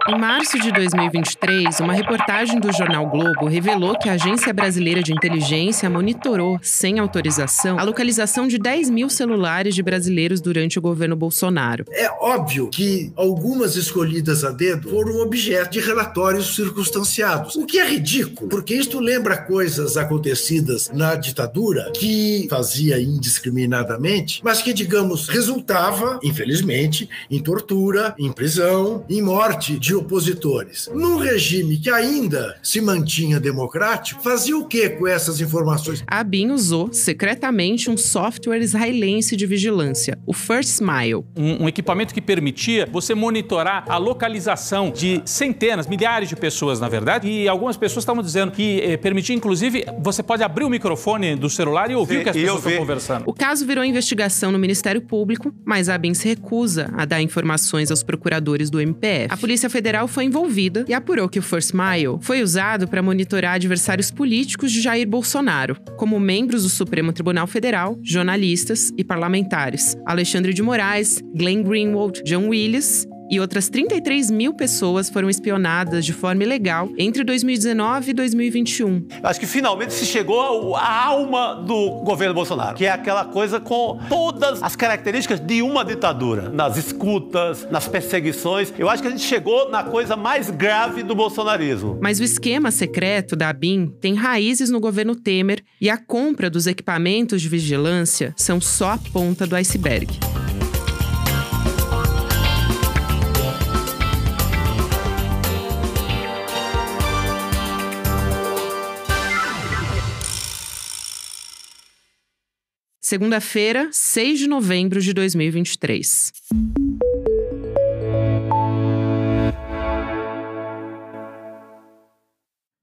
Em março de 2023, uma reportagem do jornal Globo revelou que a Agência Brasileira de Inteligência monitorou, sem autorização, a localização de 10 mil celulares de brasileiros durante o governo Bolsonaro. É óbvio que algumas escolhidas a dedo foram objeto de relatórios circunstanciados, o que é ridículo, porque isto lembra coisas acontecidas na ditadura que fazia indiscriminadamente, mas que, digamos, resultava, infelizmente, em tortura, em prisão, em morte de opositores. Num regime que ainda se mantinha democrático, fazia o que com essas informações? A ABIN usou secretamente um software israelense de vigilância, o First Smile. Um equipamento que permitia você monitorar a localização de centenas, milhares de pessoas, na verdade, e algumas pessoas estavam dizendo que permitia, inclusive, você pode abrir o microfone do celular e ouvir o que as pessoas estão conversando. O caso virou investigação no Ministério Público, mas a ABIN se recusa a dar informações aos procuradores do MPF. A Polícia Federal foi envolvida e apurou que o First Smile foi usado para monitorar adversários políticos de Jair Bolsonaro, como membros do Supremo Tribunal Federal, jornalistas e parlamentares. Alexandre de Moraes, Glenn Greenwald, John Willis e outras 33 mil pessoas foram espionadas de forma ilegal entre 2019 e 2021. Acho que finalmente se chegou à alma do governo Bolsonaro, que é aquela coisa com todas as características de uma ditadura. Nas escutas, nas perseguições. Eu acho que a gente chegou na coisa mais grave do bolsonarismo. Mas o esquema secreto da ABIN tem raízes no governo Temer e a compra dos equipamentos de vigilância são só a ponta do iceberg. Segunda-feira, 6 de novembro de 2023.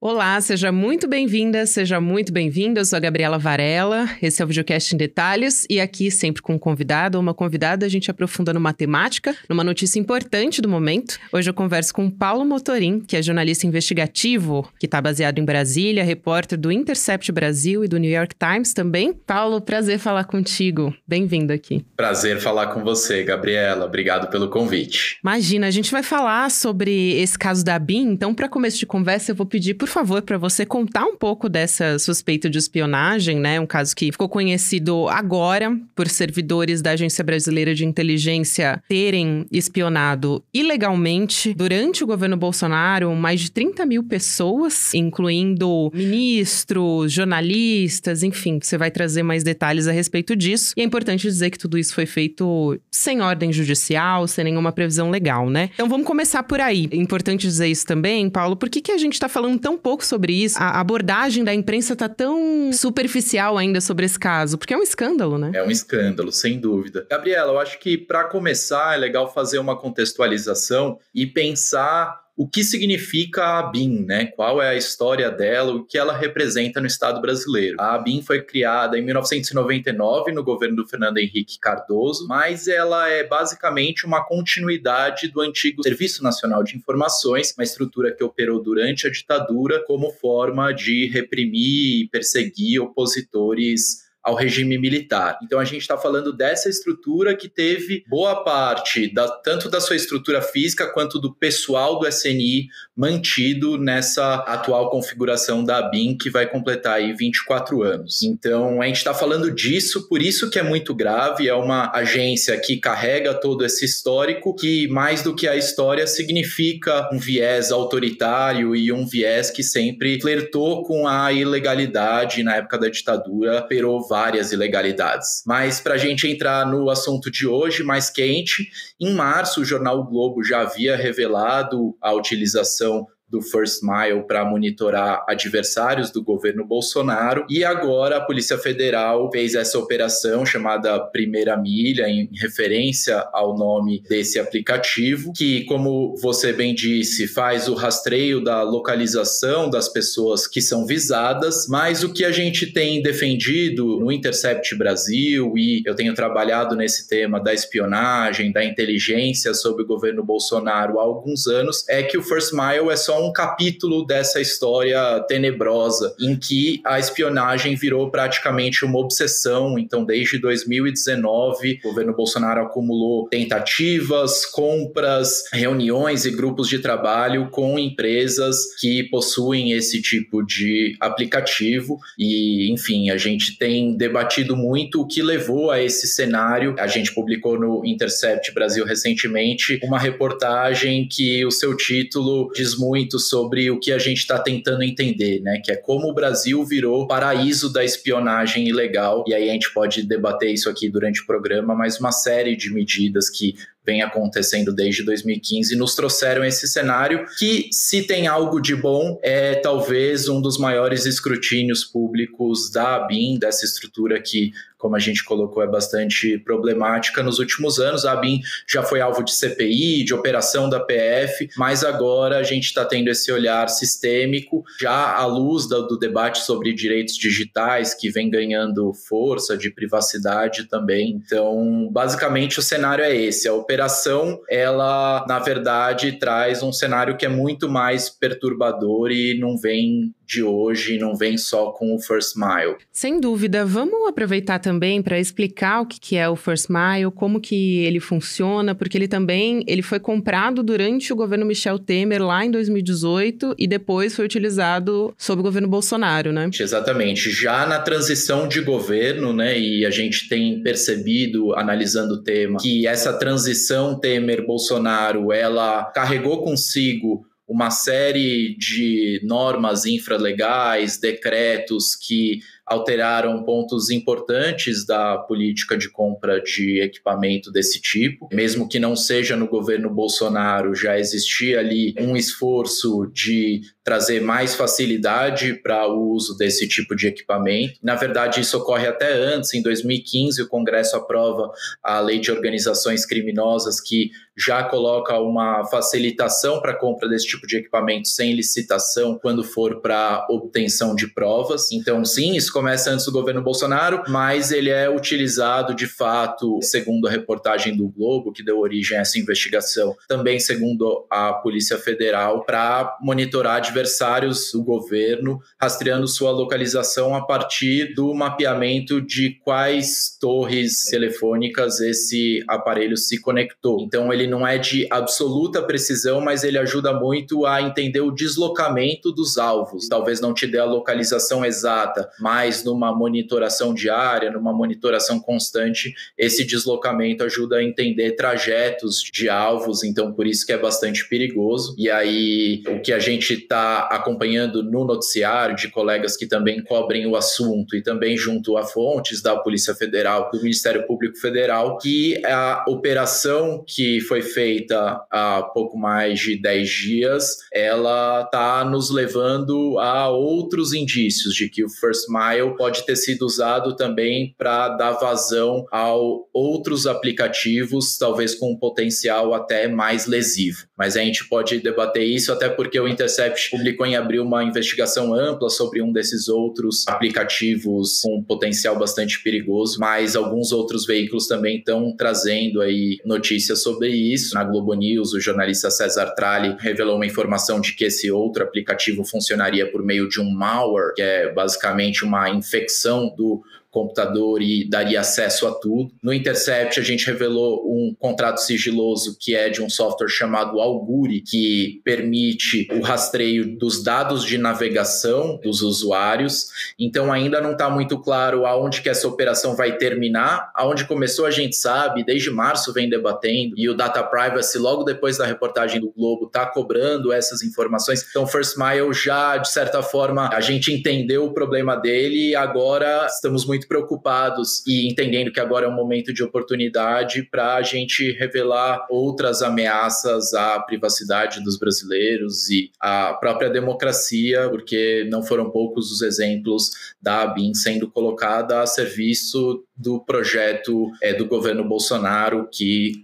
Olá, seja muito bem-vinda, seja muito bem-vindo. Eu sou a Gabriela Varela, esse é o Videocast em Detalhes e aqui sempre com um convidado ou uma convidada a gente aprofunda numa temática, numa notícia importante do momento. Hoje eu converso com Paulo Motorim, que é jornalista investigativo, que está baseado em Brasília, repórter do Intercept Brasil e do New York Times também. Paulo, prazer falar contigo. Bem-vindo aqui. Prazer falar com você, Gabriela. Obrigado pelo convite. Imagina, a gente vai falar sobre esse caso da ABIN, então para começo de conversa eu vou pedir, por favor, para você contar um pouco dessa suspeita de espionagem, né? Um caso que ficou conhecido agora por servidores da Agência Brasileira de Inteligência terem espionado ilegalmente durante o governo Bolsonaro mais de 30 mil pessoas, incluindo ministros, jornalistas, enfim, você vai trazer mais detalhes a respeito disso. E é importante dizer que tudo isso foi feito sem ordem judicial, sem nenhuma previsão legal, né? Então vamos começar por aí. É importante dizer isso também, Paulo, por que a gente tá falando tão pouco sobre isso? A abordagem da imprensa tá tão superficial ainda sobre esse caso, porque é um escândalo, né? É um escândalo, sem dúvida. Gabriela, eu acho que para começar é legal fazer uma contextualização e pensar o que significa a ABIN, né? Qual é a história dela, o que ela representa no Estado brasileiro. A ABIN foi criada em 1999 no governo do Fernando Henrique Cardoso, mas ela é basicamente uma continuidade do antigo Serviço Nacional de Informações, uma estrutura que operou durante a ditadura como forma de reprimir e perseguir opositores ao regime militar. Então a gente está falando dessa estrutura que teve boa parte, tanto da sua estrutura física quanto do pessoal do SNI mantido nessa atual configuração da ABIN, que vai completar aí 24 anos. Então a gente está falando disso, por isso que é muito grave, é uma agência que carrega todo esse histórico, que mais do que a história significa um viés autoritário e um viés que sempre flertou com a ilegalidade. Na época da ditadura, operou várias ilegalidades. Mas para a gente entrar no assunto de hoje, mais quente, em março o jornal o Globo já havia revelado a utilização do First Mile para monitorar adversários do governo Bolsonaro, e agora a Polícia Federal fez essa operação chamada Primeira Milha, em referência ao nome desse aplicativo, que, como você bem disse, faz o rastreio da localização das pessoas que são visadas, mas o que a gente tem defendido no Intercept Brasil, e eu tenho trabalhado nesse tema da espionagem, da inteligência sobre o governo Bolsonaro há alguns anos, é que o First Mile é só só um capítulo dessa história tenebrosa, em que a espionagem virou praticamente uma obsessão. Então, desde 2019, o governo Bolsonaro acumulou tentativas, compras, reuniões e grupos de trabalho com empresas que possuem esse tipo de aplicativo. E, enfim, a gente tem debatido muito o que levou a esse cenário. A gente publicou no Intercept Brasil recentemente uma reportagem que o seu título diz muito sobre o que a gente está tentando entender, né? Que é como o Brasil virou paraíso da espionagem ilegal. E aí a gente pode debater isso aqui durante o programa, mas uma série de medidas que vem acontecendo desde 2015 nos trouxeram esse cenário que, se tem algo de bom, é talvez um dos maiores escrutínios públicos da ABIN, dessa estrutura que, como a gente colocou, é bastante problemática nos últimos anos. A ABIN já foi alvo de CPI, de operação da PF, mas agora a gente está tendo esse olhar sistêmico, já à luz do debate sobre direitos digitais, que vem ganhando força, de privacidade também. Então, basicamente, o cenário é esse. A operação, ela, na verdade, traz um cenário que é muito mais perturbador e não vem de hoje, não vem só com o First Mile. Sem dúvida. Vamos aproveitar também para explicar o que é o First Mile, como que ele funciona, porque ele foi comprado durante o governo Michel Temer, lá em 2018, e depois foi utilizado sob o governo Bolsonaro, né? Exatamente. Já na transição de governo, né, e a gente tem percebido, analisando o tema, que essa transição Temer-Bolsonaro, ela carregou consigo uma série de normas infralegais, decretos que alteraram pontos importantes da política de compra de equipamento desse tipo. Mesmo que não seja no governo Bolsonaro, já existia ali um esforço de trazer mais facilidade para o uso desse tipo de equipamento. Na verdade, isso ocorre até antes. Em 2015, o Congresso aprova a Lei de Organizações Criminosas, que já coloca uma facilitação para a compra desse tipo de equipamento sem licitação quando for para obtenção de provas. Então, sim, isso começa antes do governo Bolsonaro, mas ele é utilizado de fato, segundo a reportagem do Globo, que deu origem a essa investigação, também segundo a Polícia Federal, para monitorar adversários do governo, rastreando sua localização a partir do mapeamento de quais torres telefônicas esse aparelho se conectou. Então, ele não é de absoluta precisão, mas ele ajuda muito a entender o deslocamento dos alvos. Talvez não te dê a localização exata, mas numa monitoração diária, numa monitoração constante, esse deslocamento ajuda a entender trajetos de alvos, então por isso que é bastante perigoso. E aí, o que a gente está acompanhando no noticiário de colegas que também cobrem o assunto e também junto a fontes da Polícia Federal, do Ministério Público Federal, que a operação que foi feita há pouco mais de 10 dias, ela está nos levando a outros indícios de que o First Mile pode ter sido usado também para dar vazão a outros aplicativos, talvez com um potencial até mais lesivo. Mas a gente pode debater isso, até porque o Intercept publicou em abril uma investigação ampla sobre um desses outros aplicativos com um potencial bastante perigoso, mas alguns outros veículos também estão trazendo aí notícias sobre isso. Na Globo News, o jornalista César Tralli revelou uma informação de que esse outro aplicativo funcionaria por meio de um malware, que é basicamente uma infecção do computador e daria acesso a tudo. No Intercept, a gente revelou um contrato sigiloso que é de um software chamado Auguri, que permite o rastreio dos dados de navegação dos usuários. Então, ainda não está muito claro aonde que essa operação vai terminar. Aonde começou, a gente sabe, desde março vem debatendo, e o Data Privacy, logo depois da reportagem do Globo, está cobrando essas informações. Então, First Mile já, de certa forma, a gente entendeu o problema dele e agora estamos muito preocupados e entendendo que agora é um momento de oportunidade para a gente revelar outras ameaças à privacidade dos brasileiros e à própria democracia, porque não foram poucos os exemplos da ABIN sendo colocada a serviço do projeto do governo Bolsonaro, que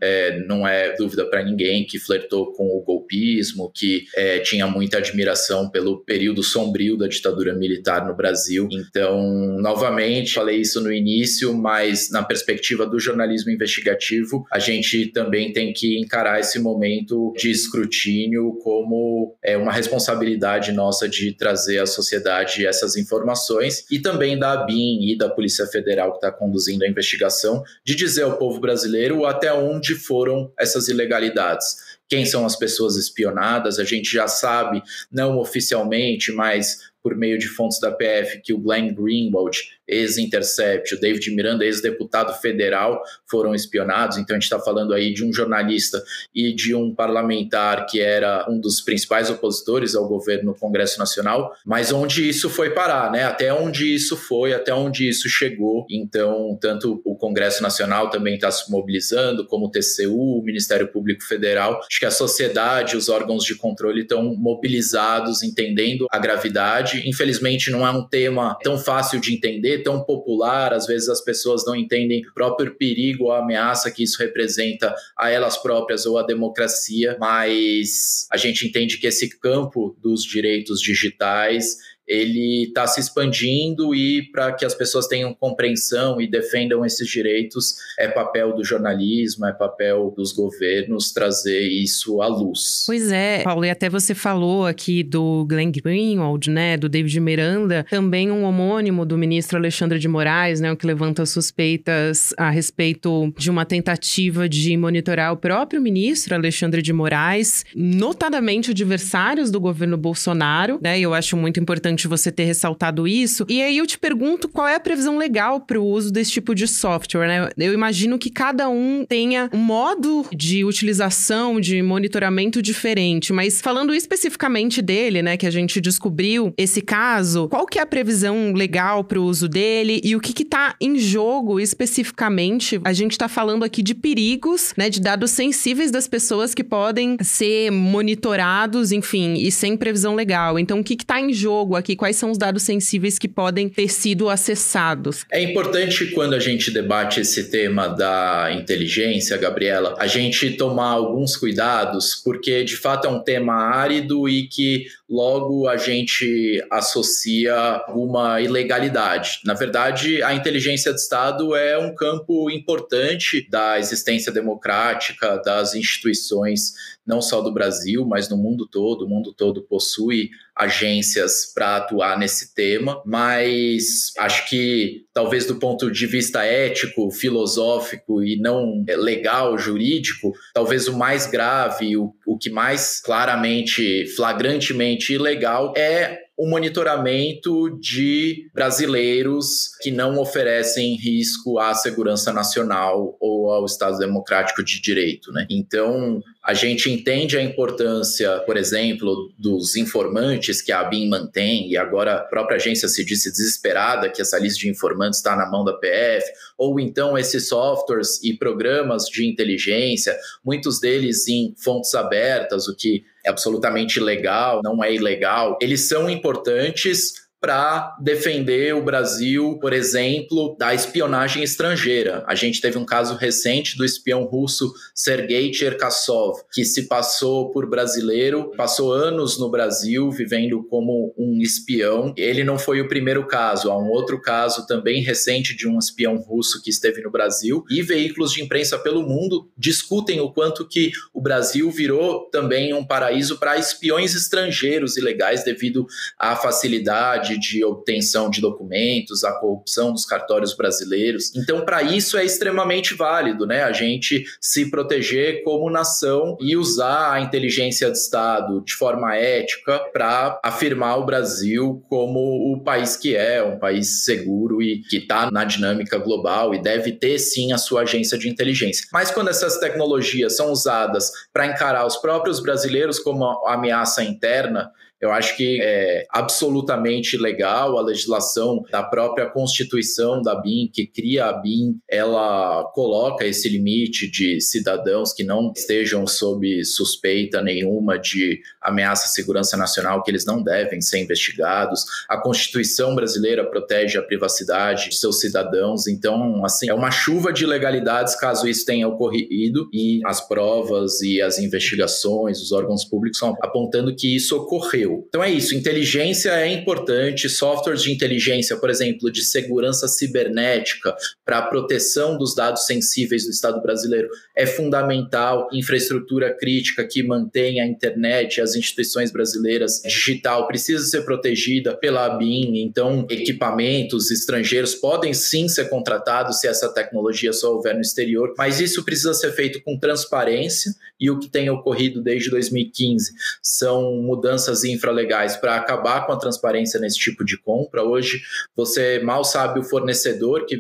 não é dúvida para ninguém, que flertou com o golpismo, que tinha muita admiração pelo período sombrio da ditadura militar no Brasil. Então, novamente, falei falei isso no início, mas na perspectiva do jornalismo investigativo, a gente também tem que encarar esse momento de escrutínio como uma responsabilidade nossa de trazer à sociedade essas informações, e também da ABIN e da Polícia Federal que está conduzindo a investigação, de dizer ao povo brasileiro até onde foram essas ilegalidades. Quem são as pessoas espionadas? A gente já sabe, não oficialmente, mas por meio de fontes da PF, que o Glenn Greenwald, ex-Intercept, o David Miranda, ex-deputado federal, foram espionados. Então a gente está falando aí de um jornalista e de um parlamentar que era um dos principais opositores ao governo no Congresso Nacional, mas onde isso foi parar, né? Até onde isso foi, até onde isso chegou. Então, tanto o Congresso Nacional também está se mobilizando, como o TCU, o Ministério Público Federal. Acho que a sociedade, os órgãos de controle estão mobilizados, entendendo a gravidade. Infelizmente, não é um tema tão fácil de entender, tão popular. Às vezes as pessoas não entendem o próprio perigo ou a ameaça que isso representa a elas próprias ou à democracia, mas a gente entende que esse campo dos direitos digitais ele está se expandindo, e para que as pessoas tenham compreensão e defendam esses direitos, é papel do jornalismo, é papel dos governos trazer isso à luz. Pois é, Paulo, e até você falou aqui do Glenn Greenwald, né, do David Miranda, também um homônimo do ministro Alexandre de Moraes, né, o que levanta suspeitas a respeito de uma tentativa de monitorar o próprio ministro Alexandre de Moraes, notadamente adversários do governo Bolsonaro, né, e eu acho muito importante você ter ressaltado isso. E aí eu te pergunto qual é a previsão legal para o uso desse tipo de software, né? Eu imagino que cada um tenha um modo de utilização, de monitoramento diferente, mas falando especificamente dele, né, que a gente descobriu esse caso, qual que é a previsão legal para o uso dele e o que está em jogo especificamente? A gente está falando aqui de perigos, né, de dados sensíveis das pessoas que podem ser monitorados, enfim, e sem previsão legal. Então, o que está em jogo aqui? Quais são os dados sensíveis que podem ter sido acessados? É importante, quando a gente debate esse tema da inteligência, Gabriela, a gente tomar alguns cuidados, porque de fato é um tema árido e que logo a gente associa uma ilegalidade. Na verdade, a inteligência de Estado é um campo importante da existência democrática, das instituições, não só do Brasil, mas no mundo todo. O mundo todo possui agências para atuar nesse tema, mas acho que talvez do ponto de vista ético, filosófico e não legal, jurídico, talvez o mais grave, o que mais claramente, flagrantemente ilegal é o monitoramento de brasileiros que não oferecem risco à segurança nacional ou ao Estado Democrático de Direito, né? Então, a gente entende a importância, por exemplo, dos informantes que a ABIN mantém, e agora a própria agência se disse desesperada que essa lista de informantes está na mão da PF, ou então esses softwares e programas de inteligência, muitos deles em fontes abertas, o que é absolutamente legal, não é ilegal. Eles são importantes para defender o Brasil, por exemplo, da espionagem estrangeira. A gente teve um caso recente do espião russo Sergei Cherkasov, que se passou por brasileiro, passou anos no Brasil vivendo como um espião. Ele não foi o primeiro caso, há um outro caso também recente de um espião russo que esteve no Brasil, e veículos de imprensa pelo mundo discutem o quanto que o Brasil virou também um paraíso para espiões estrangeiros ilegais devido à facilidade de obtenção de documentos, a corrupção dos cartórios brasileiros. Então, para isso é extremamente válido, né? A gente se proteger como nação e usar a inteligência de Estado de forma ética para afirmar o Brasil como o país que é, um país seguro e que está na dinâmica global e deve ter, sim, a sua agência de inteligência. Mas quando essas tecnologias são usadas para encarar os próprios brasileiros como ameaça interna, eu acho que é absolutamente legal. A legislação da própria Constituição da BIM, que cria a BIM, ela coloca esse limite de cidadãos que não estejam sob suspeita nenhuma de ameaça à segurança nacional, que eles não devem ser investigados. A Constituição brasileira protege a privacidade de seus cidadãos. Então, assim, é uma chuva de ilegalidades caso isso tenha ocorrido, e as provas e as investigações, os órgãos públicos estão apontando que isso ocorreu. percebeu. Então é isso, inteligência é importante, softwares de inteligência, por exemplo, de segurança cibernética para a proteção dos dados sensíveis do Estado brasileiro é fundamental, infraestrutura crítica que mantém a internet, as instituições brasileiras digital precisa ser protegida pela ABIN, então equipamentos estrangeiros podem sim ser contratados se essa tecnologia só houver no exterior, mas isso precisa ser feito com transparência e o que tem ocorrido desde 2015 são mudanças infralegais para acabar com a transparência nesse tipo de compra. Hoje você mal sabe o fornecedor que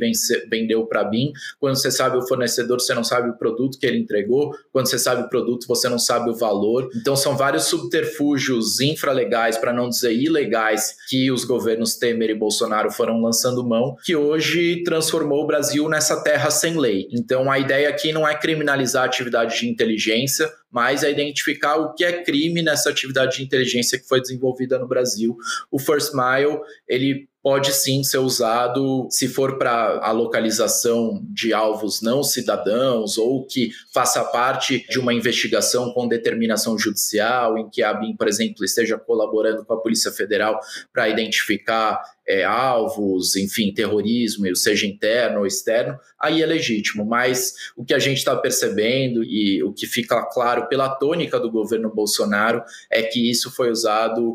vendeu para a ABIN, quando você sabe o fornecedor você não sabe o produto que ele entregou, quando você sabe o produto você não sabe o valor, então são vários subterfúgios infralegais, para não dizer ilegais, que os governos Temer e Bolsonaro foram lançando mão, que hoje transformou o Brasil nessa terra sem lei. Então a ideia aqui não é criminalizar a atividade de inteligência, mas é identificar o que é crime nessa atividade de inteligência que foi desenvolvida no Brasil. O First Mile, ele pode sim ser usado se for para a localização de alvos não cidadãos ou que faça parte de uma investigação com determinação judicial, em que a ABIN, por exemplo, esteja colaborando com a Polícia Federal para identificar alvos, enfim, terrorismo, seja interno ou externo, aí é legítimo. Mas o que a gente está percebendo e o que fica claro pela tônica do governo Bolsonaro é que isso foi usado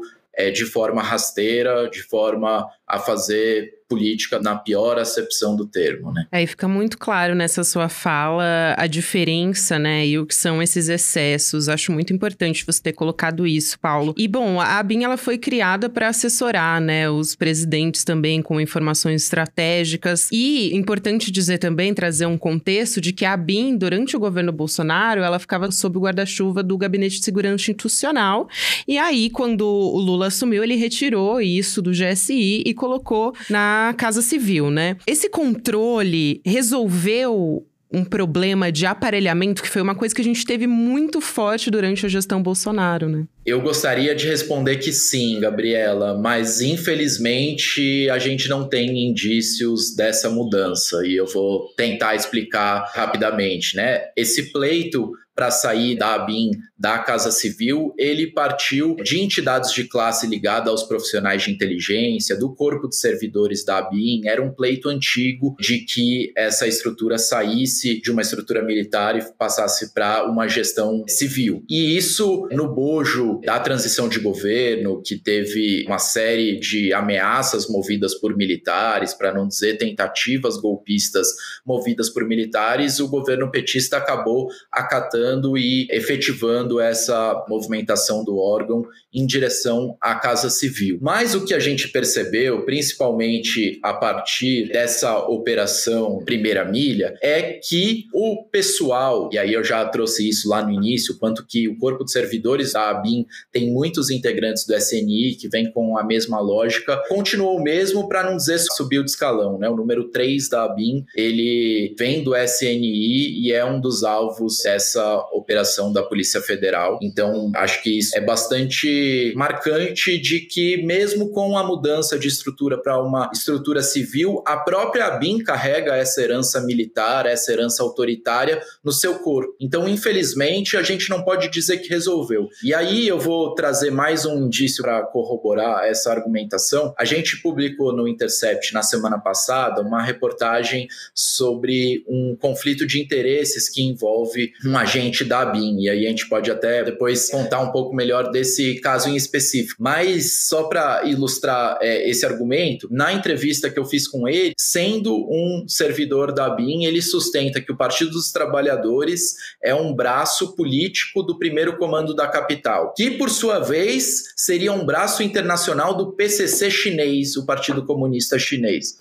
de forma rasteira, de forma a fazer política na pior acepção do termo, né? E fica muito claro nessa sua fala a diferença, né, e o que são esses excessos. Acho muito importante você ter colocado isso, Paulo. E, bom, a ABIN, ela foi criada para assessorar, né, os presidentes também com informações estratégicas. E, importante dizer também, trazer um contexto de que a ABIN, durante o governo Bolsonaro, ela ficava sob o guarda-chuva do Gabinete de Segurança Institucional. E aí, quando o Lula assumiu, ele retirou isso do GSI e colocou na Casa Civil, né? Esse controle resolveu um problema de aparelhamento, que foi uma coisa que a gente teve muito forte durante a gestão Bolsonaro, né? Eu gostaria de responder que sim, Gabriela, mas infelizmente a gente não tem indícios dessa mudança e eu vou tentar explicar rapidamente, né? Esse pleito para sair da ABIN, da Casa Civil, ele partiu de entidades de classe ligada aos profissionais de inteligência, do corpo de servidores da ABIN. Era um pleito antigo de que essa estrutura saísse de uma estrutura militar e passasse para uma gestão civil. E isso, no bojo da transição de governo, que teve uma série de ameaças movidas por militares, para não dizer tentativas golpistas movidas por militares, o governo petista acabou acatando e efetivando essa movimentação do órgão em direção à Casa Civil. Mas o que a gente percebeu, principalmente a partir dessa operação Primeira Milha, é que o pessoal, e aí eu já trouxe isso lá no início, quanto que o corpo de servidores da ABIN tem muitos integrantes do SNI que vem com a mesma lógica, continuou o mesmo, para não dizer subiu de escalão, né? O número 3 da ABIN, ele vem do SNI e é um dos alvos dessa operação da Polícia Federal. Então, acho que isso é bastante marcante de que, mesmo com a mudança de estrutura para uma estrutura civil, a própria ABIN carrega essa herança militar, essa herança autoritária no seu corpo. Então, infelizmente, a gente não pode dizer que resolveu. E aí eu vou trazer mais um indício para corroborar essa argumentação. A gente publicou no Intercept, na semana passada, uma reportagem sobre um conflito de interesses que envolve um agente da ABIN, e aí a gente pode até depois contar um pouco melhor desse caso em específico. Mas só para ilustrar esse argumento, na entrevista que eu fiz com ele, sendo um servidor da ABIN, ele sustenta que o Partido dos Trabalhadores é um braço político do primeiro comando da capital, que por sua vez seria um braço internacional do PCC chinês, o Partido Comunista Chinês.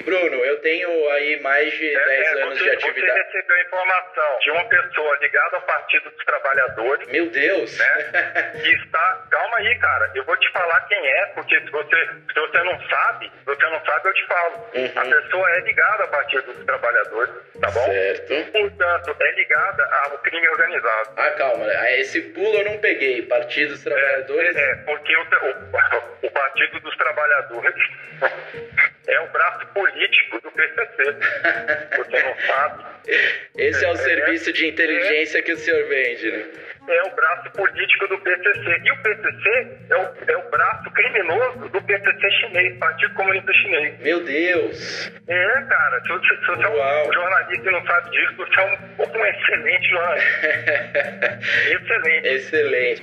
Bruno, eu tenho aí mais de 10 anos de atividade. Você recebeu a informação de uma pessoa ligada ao Partido dos Trabalhadores. Meu Deus! Né? Que está... Calma aí, cara. Eu vou te falar quem é, porque se você não sabe, eu te falo. Uhum. A pessoa é ligada ao Partido dos Trabalhadores, tá bom? Certo. Portanto, é ligada ao crime organizado. Ah, calma. Esse pulo eu não peguei. Partido dos Trabalhadores... Porque o Partido dos Trabalhadores... é o braço político do PCC. Você não sabe. Esse é o serviço de inteligência que o senhor vende, né? É o braço político do PCC. E o PCC é o braço criminoso do PCC chinês, Partido Comunista Chinês. Meu Deus! Cara, se você é um jornalista e não sabe disso, você é um excelente jornalista. Excelente.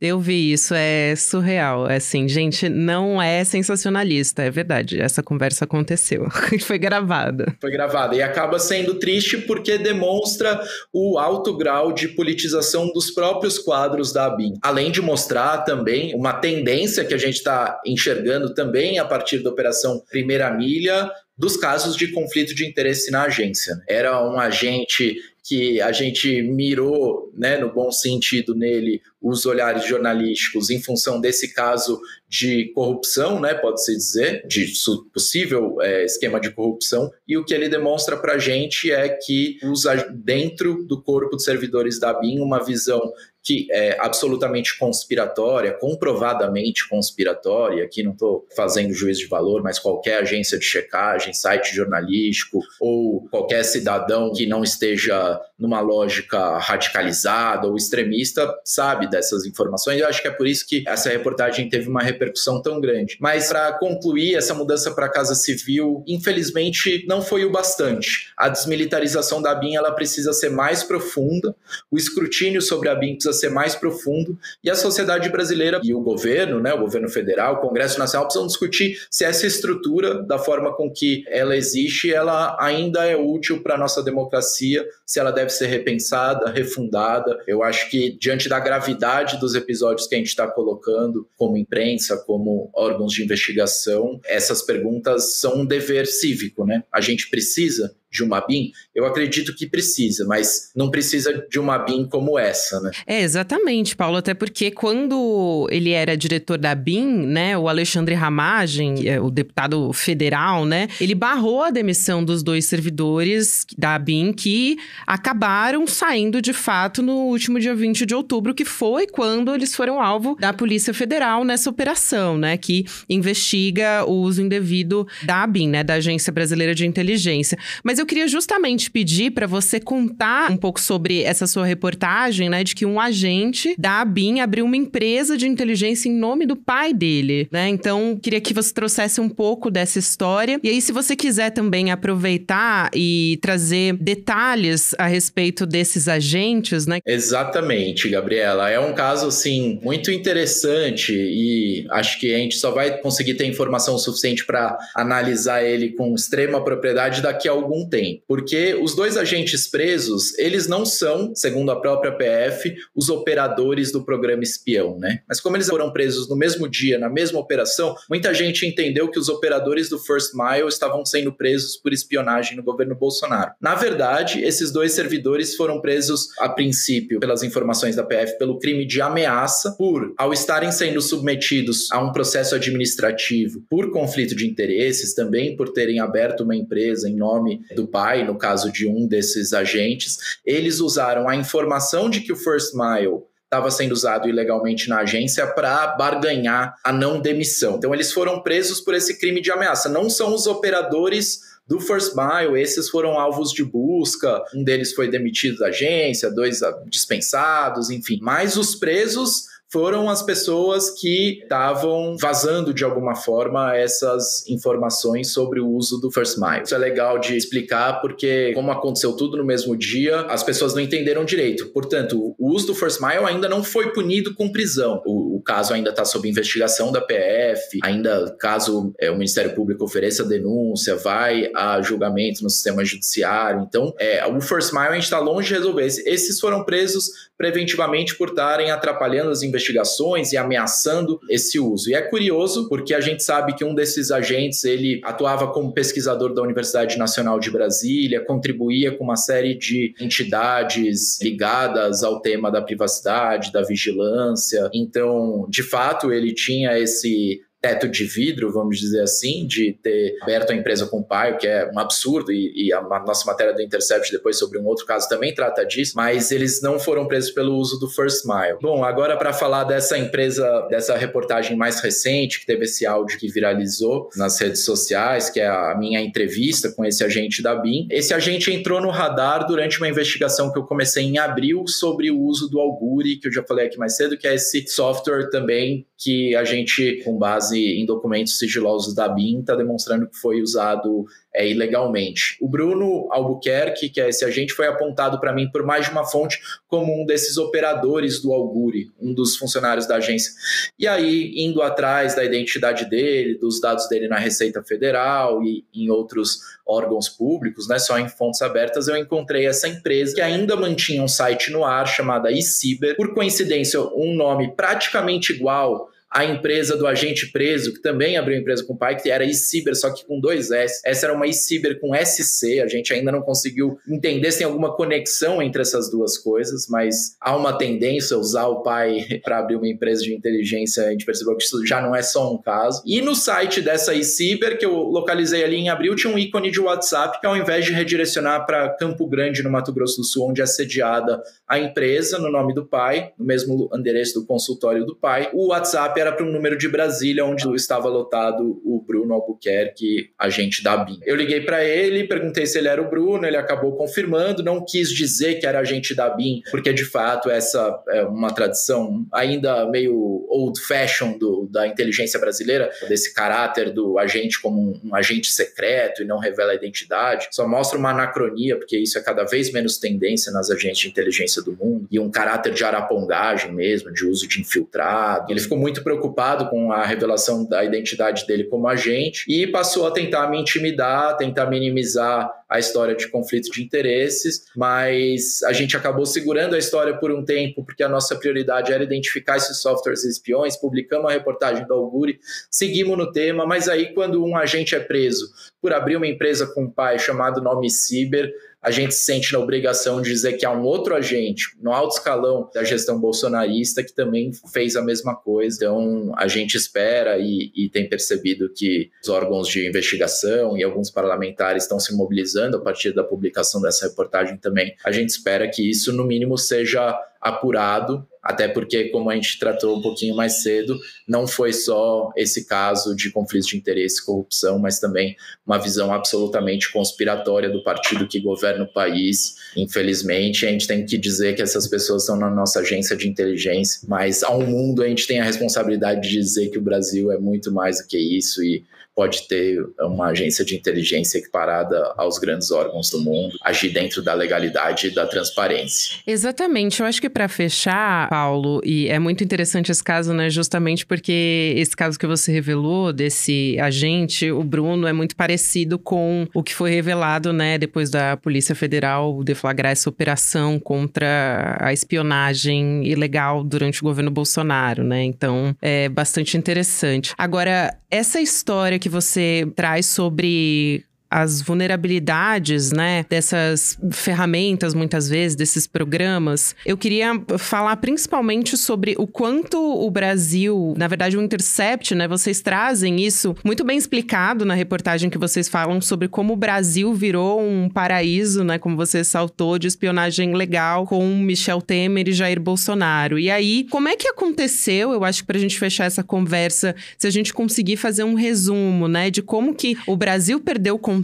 Eu vi isso, é surreal. É assim, gente, não é sensacionalista, é verdade. Essa conversa aconteceu e foi gravada. Foi gravada. E acaba sendo triste porque demonstra o alto grau de politização dos próprios quadros da ABIN. Além de mostrar também uma tendência que a gente está enxergando também a partir da Operação Primeira Milha, dos casos de conflito de interesse na agência. Era um agente que a gente mirou, né, no bom sentido nele, os olhares jornalísticos em função desse caso de corrupção, né, pode-se dizer, de possível esquema de corrupção, e o que ele demonstra para a gente é que usa dentro do corpo de servidores da ABIN uma visão que é absolutamente conspiratória, comprovadamente conspiratória, aqui não estou fazendo juízo de valor, mas qualquer agência de checagem, site jornalístico ou qualquer cidadão que não esteja numa lógica radicalizada ou extremista sabe dessas informações. Eu acho que é por isso que essa reportagem teve uma repercussão tão grande. Mas para concluir, essa mudança para a Casa Civil, infelizmente, não foi o bastante. A desmilitarização da ABIN ela precisa ser mais profunda, o escrutínio sobre a ABIN precisa ser mais profundo, e a sociedade brasileira e o governo, né, o governo federal, o Congresso Nacional precisam discutir se essa estrutura, da forma com que ela existe, ela ainda é útil para a nossa democracia, se ela deve ser repensada, refundada. Eu acho que, diante da gravidade dos episódios que a gente está colocando, como imprensa, como órgãos de investigação, essas perguntas são um dever cívico, né? A gente precisa de uma ABIN? Eu acredito que precisa, mas não precisa de uma ABIN como essa, né? Exatamente, Paulo, até porque quando ele era diretor da ABIN, né, o Alexandre Ramagem, o deputado federal, né, ele barrou a demissão dos 2 servidores da ABIN que acabaram saindo de fato no último dia 20 de outubro, que foi quando eles foram alvo da Polícia Federal nessa operação, né, que investiga o uso indevido da ABIN, né, da Agência Brasileira de Inteligência. Mas eu queria justamente pedir para você contar um pouco sobre essa sua reportagem, né, de que um agente da ABIN abriu uma empresa de inteligência em nome do pai dele, né? Então, queria que você trouxesse um pouco dessa história. E aí, se você quiser também aproveitar e trazer detalhes a respeito desses agentes, né? Exatamente, Gabriela. É um caso, assim, muito interessante e acho que a gente só vai conseguir ter informação suficiente para analisar ele com extrema propriedade daqui a algum tempo. Porque os 2 agentes presos, eles não são, segundo a própria PF, os operadores do programa espião, né? Mas como eles foram presos no mesmo dia, na mesma operação, muita gente entendeu que os operadores do First Mile estavam sendo presos por espionagem no governo Bolsonaro. Na verdade, esses 2 servidores foram presos, a princípio, pelas informações da PF, pelo crime de ameaça, ao estarem sendo submetidos a um processo administrativo por conflito de interesses, também por terem aberto uma empresa em nome do pai, no caso de um desses agentes. Eles usaram a informação de que o First Mile estava sendo usado ilegalmente na agência para barganhar a não demissão. Então eles foram presos por esse crime de ameaça. Não são os operadores do First Mile, esses foram alvos de busca, um deles foi demitido da agência, 2 dispensados, enfim. Mas os presos foram as pessoas que estavam vazando de alguma forma essas informações sobre o uso do First Mile. Isso é legal de explicar porque, como aconteceu tudo no mesmo dia, as pessoas não entenderam direito. Portanto, o uso do First Mile ainda não foi punido com prisão. O caso ainda está sob investigação da PF, ainda caso o Ministério Público ofereça denúncia, vai a julgamento no sistema judiciário. Então, o First Mile a gente está longe de resolver. Esses foram presos preventivamente por estarem atrapalhando as investigações e ameaçando esse uso. E é curioso porque a gente sabe que um desses agentes, ele atuava como pesquisador da Universidade Nacional de Brasília, contribuía com uma série de entidades ligadas ao tema da privacidade, da vigilância. Então, de fato, ele tinha esse teto de vidro, vamos dizer assim, de ter aberto a empresa com o pai, o que é um absurdo, e a nossa matéria do Intercept depois sobre um outro caso também trata disso, mas eles não foram presos pelo uso do First Mile. Bom, agora para falar dessa empresa, dessa reportagem mais recente, que teve esse áudio que viralizou nas redes sociais, que é a minha entrevista com esse agente da BIM. Esse agente entrou no radar durante uma investigação que eu comecei em abril sobre o uso do Auguri, que eu já falei aqui mais cedo, que é esse software também que a gente, com base em documentos sigilosos da BIM, está demonstrando que foi usado ilegalmente. O Bruno Albuquerque, que é esse agente, foi apontado para mim por mais de uma fonte como um desses operadores do Auguri, um dos funcionários da agência. E aí, indo atrás da identidade dele, dos dados dele na Receita Federal e em outros órgãos públicos, né, só em fontes abertas, eu encontrei essa empresa que ainda mantinha um site no ar chamada eCiber. Por coincidência, um nome praticamente igual a empresa do agente preso, que também abriu empresa com o pai, que era eCiber, só que com 2 S. Essa era uma eCiber com SC, a gente ainda não conseguiu entender se tem alguma conexão entre essas duas coisas, mas há uma tendência a usar o pai para abrir uma empresa de inteligência, a gente percebeu que isso já não é só um caso. E no site dessa eCiber, que eu localizei ali em abril, tinha um ícone de WhatsApp, que ao invés de redirecionar para Campo Grande, no Mato Grosso do Sul, onde é sediada a empresa, no nome do pai, no mesmo endereço do consultório do pai, o WhatsApp era para um número de Brasília, onde estava lotado o Bruno Albuquerque, agente da BIM. Eu liguei para ele, perguntei se ele era o Bruno, ele acabou confirmando, não quis dizer que era agente da BIM, porque de fato essa é uma tradição ainda meio old fashion da inteligência brasileira, desse caráter do agente como um agente secreto e não revela a identidade. Só mostra uma anacronia, porque isso é cada vez menos tendência nas agências de inteligência do mundo, e um caráter de arapongagem mesmo, de uso de infiltrado. Ele ficou muito preocupado com a revelação da identidade dele como agente e passou a tentar me intimidar, tentar minimizar a história de conflito de interesses, mas a gente acabou segurando a história por um tempo, porque a nossa prioridade era identificar esses softwares espiões, publicamos a reportagem do Auguri, seguimos no tema, mas aí quando um agente é preso por abrir uma empresa com um pai chamado Nome Ciber, a gente se sente na obrigação de dizer que há um outro agente no alto escalão da gestão bolsonarista que também fez a mesma coisa. Então, a gente espera e tem percebido que os órgãos de investigação e alguns parlamentares estão se mobilizando a partir da publicação dessa reportagem também. A gente espera que isso, no mínimo, seja apurado, até porque, como a gente tratou um pouquinho mais cedo, não foi só esse caso de conflito de interesse e corrupção, mas também uma visão absolutamente conspiratória do partido que governa o país. Infelizmente, a gente tem que dizer que essas pessoas estão na nossa agência de inteligência, mas ao mundo a gente tem a responsabilidade de dizer que o Brasil é muito mais do que isso e pode ter uma agência de inteligência equiparada aos grandes órgãos do mundo, agir dentro da legalidade e da transparência. Exatamente. Eu acho que para fechar, Paulo, e é muito interessante esse caso, né? Justamente porque esse caso que você revelou desse agente, o Bruno, é muito parecido com o que foi revelado, né? Depois da Polícia Federal deflagrar essa operação contra a espionagem ilegal durante o governo Bolsonaro, né? Então, é bastante interessante. Agora, essa história que você traz sobre as vulnerabilidades, né, dessas ferramentas, muitas vezes, desses programas, eu queria falar principalmente sobre o quanto o Brasil, na verdade, o Intercept, né, vocês trazem isso muito bem explicado na reportagem que vocês falam sobre como o Brasil virou um paraíso, né, como você saltou, de espionagem legal com Michel Temer e Jair Bolsonaro. E aí, como é que aconteceu? Eu acho que pra gente fechar essa conversa, se a gente conseguir fazer um resumo, né, de como que o Brasil perdeu controle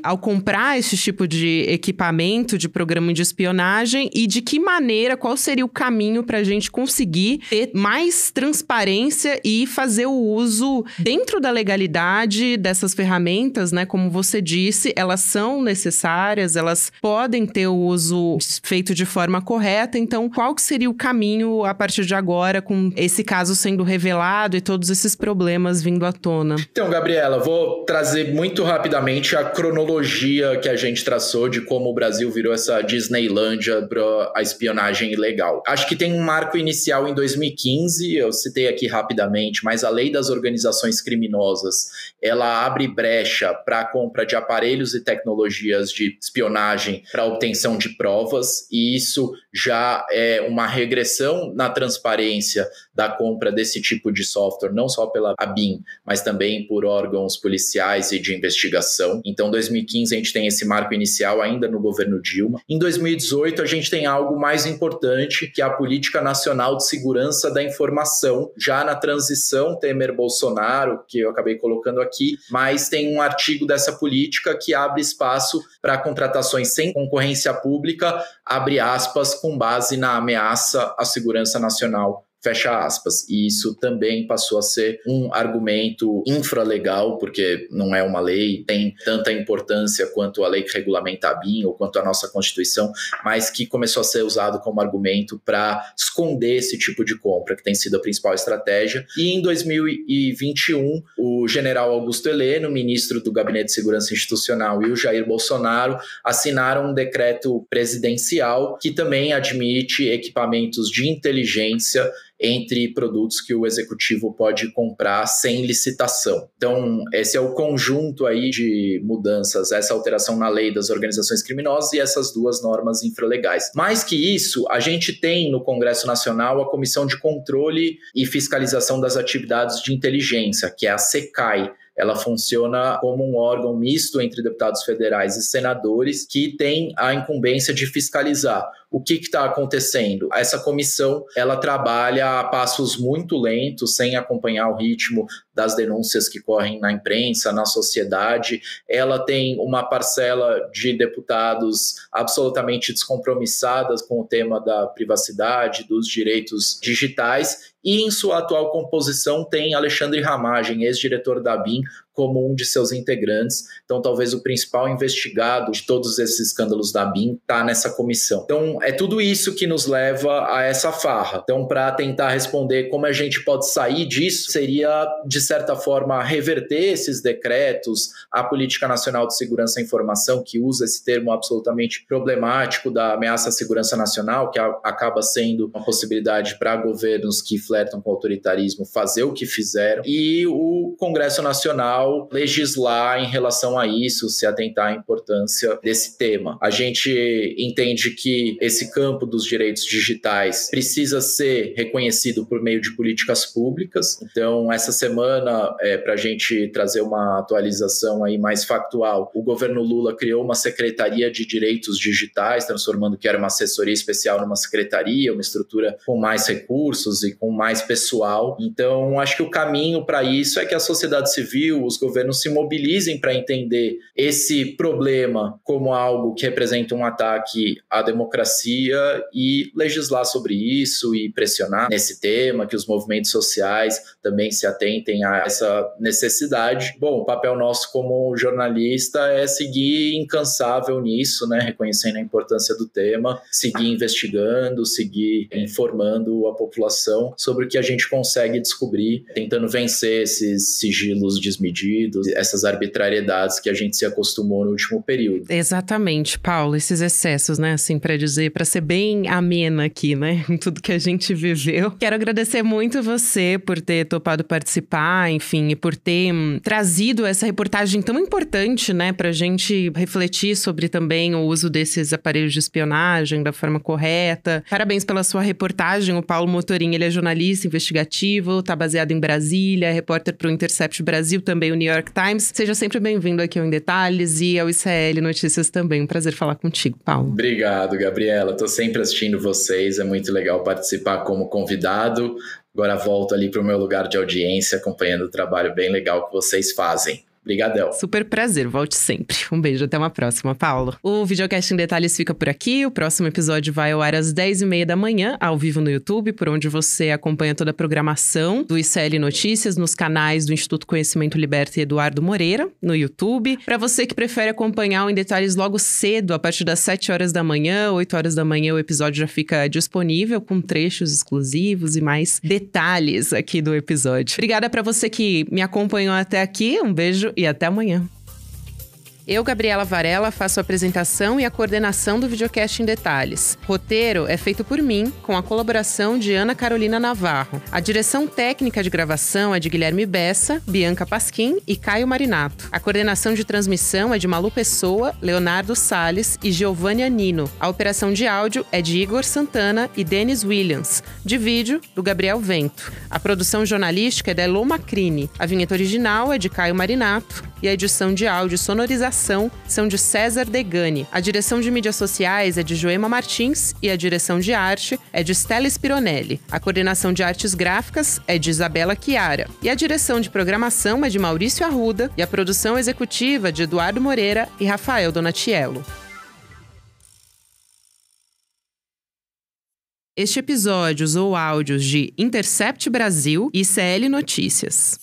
ao comprar esse tipo de equipamento, de programa de espionagem, e de que maneira, qual seria o caminho para a gente conseguir ter mais transparência e fazer o uso dentro da legalidade dessas ferramentas, né? Como você disse, elas são necessárias, elas podem ter o uso feito de forma correta, então qual que seria o caminho a partir de agora, com esse caso sendo revelado e todos esses problemas vindo à tona? Então, Gabriela, vou trazer muito rapidamente a cronologia que a gente traçou de como o Brasil virou essa Disneylândia para a espionagem ilegal. Acho que tem um marco inicial em 2015, eu citei aqui rapidamente, mas a Lei das Organizações Criminosas, ela abre brecha para a compra de aparelhos e tecnologias de espionagem para obtenção de provas, e isso já é uma regressão na transparência da compra desse tipo de software, não só pela ABIN, mas também por órgãos policiais e de investigação. Então, em 2015, a gente tem esse marco inicial ainda no governo Dilma. Em 2018, a gente tem algo mais importante, que é a Política Nacional de Segurança da Informação, já na transição Temer-Bolsonaro, que eu acabei colocando aqui, mas tem um artigo dessa política que abre espaço para contratações sem concorrência pública, abre aspas, com base na ameaça à segurança nacional, fecha aspas. E isso também passou a ser um argumento infralegal, porque não é uma lei, tem tanta importância quanto a lei que regulamenta a ABIN ou quanto a nossa Constituição, mas que começou a ser usado como argumento para esconder esse tipo de compra, que tem sido a principal estratégia. E em 2021, o general Augusto Heleno, ministro do Gabinete de Segurança Institucional, e o Jair Bolsonaro assinaram um decreto presidencial que também admite equipamentos de inteligência entre produtos que o executivo pode comprar sem licitação. Então, esse é o conjunto aí de mudanças, essa alteração na lei das organizações criminosas e essas duas normas infralegais. Mais que isso, a gente tem no Congresso Nacional a Comissão de Controle e Fiscalização das Atividades de Inteligência, que é a CECAI. Ela funciona como um órgão misto entre deputados federais e senadores que tem a incumbência de fiscalizar. O que está acontecendo? Essa comissão, ela trabalha a passos muito lentos, sem acompanhar o ritmo das denúncias que correm na imprensa, na sociedade. Ela tem uma parcela de deputados absolutamente descompromissadas com o tema da privacidade, dos direitos digitais. E em sua atual composição tem Alexandre Ramagem, ex-diretor da ABIN, como um de seus integrantes. Então, talvez o principal investigado de todos esses escândalos da ABIN está nessa comissão. Então, é tudo isso que nos leva a essa farra. Então, para tentar responder como a gente pode sair disso, seria, de certa forma, reverter esses decretos, a Política Nacional de Segurança da Informação, que usa esse termo absolutamente problemático da ameaça à segurança nacional, que acaba sendo uma possibilidade para governos que flertam com o autoritarismo fazer o que fizeram, e o Congresso Nacional legislar em relação a isso, se atentar à importância desse tema. A gente entende que esse campo dos direitos digitais precisa ser reconhecido por meio de políticas públicas. Então, essa semana, para a gente trazer uma atualização aí mais factual, o governo Lula criou uma Secretaria de Direitos Digitais, transformando o que era uma assessoria especial numa secretaria, uma estrutura com mais recursos e com mais pessoal. Então, acho que o caminho para isso é que a sociedade civil, os governos se mobilizem para entender esse problema como algo que representa um ataque à democracia e legislar sobre isso e pressionar nesse tema, que os movimentos sociais também se atentem a essa necessidade. Bom, o papel nosso como jornalista é seguir incansável nisso, né? Reconhecendo a importância do tema, seguir investigando, seguir informando a população sobre o que a gente consegue descobrir, tentando vencer esses sigilos desmedidos, essas arbitrariedades que a gente se acostumou no último período. Exatamente, Paulo, esses excessos, né, assim, para ser bem amena aqui, né, em tudo que a gente viveu. Quero agradecer muito você por ter topado participar, enfim, e por ter trazido essa reportagem tão importante, né, pra gente refletir sobre também o uso desses aparelhos de espionagem da forma correta. Parabéns pela sua reportagem. O Paulo Motorim, ele é jornalista investigativo, tá baseado em Brasília, é repórter pro Intercept Brasil, também o New York Times. Seja sempre bem-vindo aqui ao Em Detalhes e ao ICL Notícias também. Um prazer falar contigo, Paulo. Obrigado, Gabriela. Tô sempre assistindo vocês, é muito legal participar como convidado. Agora volto ali para o meu lugar de audiência, acompanhando o trabalho bem legal que vocês fazem. Obrigadão. Super prazer, volte sempre. Um beijo, até uma próxima, Paulo. O Videocast em Detalhes fica por aqui. O próximo episódio vai ao ar às 10h30 da manhã, ao vivo no YouTube, por onde você acompanha toda a programação do ICL Notícias, nos canais do Instituto Conhecimento Liberta e Eduardo Moreira, no YouTube. Para você que prefere acompanhar o Em Detalhes logo cedo, a partir das 7 horas da manhã, 8 horas da manhã, o episódio já fica disponível, com trechos exclusivos e mais detalhes aqui do episódio. Obrigada para você que me acompanhou até aqui. Um beijo e até amanhã. Eu, Gabriela Varela, faço a apresentação e a coordenação do Videocast em Detalhes. Roteiro é feito por mim, com a colaboração de Ana Carolina Navarro. A direção técnica de gravação é de Guilherme Bessa, Bianca Pasquim e Caio Marinato. A coordenação de transmissão é de Malu Pessoa, Leonardo Salles e Giovanni Anino. A operação de áudio é de Igor Santana e Denis Williams. De vídeo, do Gabriel Vento. A produção jornalística é da Elô Macrini. A vinheta original é de Caio Marinato e a edição de áudio e sonorização são de César Degani. A direção de mídias sociais é de Joema Martins e a direção de arte é de Stella Spironelli. A coordenação de artes gráficas é de Isabela Chiara. E a direção de programação é de Maurício Arruda e a produção executiva de Eduardo Moreira e Rafael Donatiello. Este episódio usou áudios de Intercept Brasil e CL Notícias.